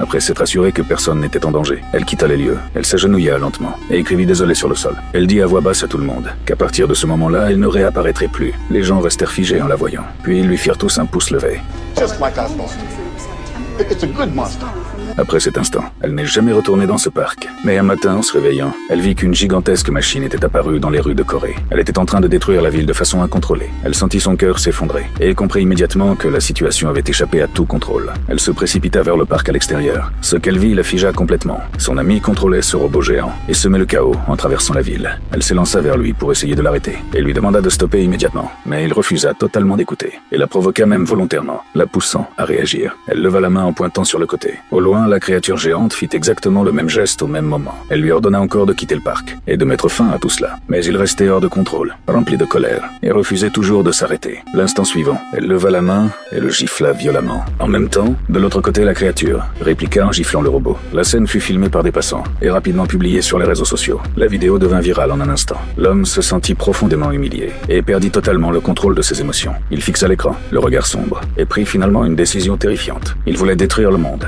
Après s'être assurée que personne n'était en danger, elle quitta les lieux. Elle s'agenouilla lentement et écrivit désolé sur le sol. Elle dit à voix basse à tout le monde qu'à partir de ce moment-là, elle ne réapparaîtrait plus. Les gens restèrent figés en la voyant. Puis ils lui firent tous un pouce levé. Just like I thought. It's a good monster. Après cet instant, elle n'est jamais retournée dans ce parc. Mais un matin, en se réveillant, elle vit qu'une gigantesque machine était apparue dans les rues de Corée. Elle était en train de détruire la ville de façon incontrôlée. Elle sentit son cœur s'effondrer et comprit immédiatement que la situation avait échappé à tout contrôle. Elle se précipita vers le parc à l'extérieur. Ce qu'elle vit la figea complètement. Son ami contrôlait ce robot géant et semait le chaos en traversant la ville. Elle s'élança vers lui pour essayer de l'arrêter et lui demanda de stopper immédiatement. Mais il refusa totalement d'écouter et la provoqua même volontairement, la poussant à réagir. Elle leva la main en pointant sur le côté. Au loin, la créature géante fit exactement le même geste au même moment. Elle lui ordonna encore de quitter le parc et de mettre fin à tout cela. Mais il restait hors de contrôle, rempli de colère, et refusait toujours de s'arrêter. L'instant suivant, elle leva la main et le gifla violemment. En même temps, de l'autre côté, la créature répliqua en giflant le robot. La scène fut filmée par des passants et rapidement publiée sur les réseaux sociaux. La vidéo devint virale en un instant. L'homme se sentit profondément humilié et perdit totalement le contrôle de ses émotions. Il fixa l'écran, le regard sombre, et prit finalement une décision terrifiante. Il voulait détruire le monde.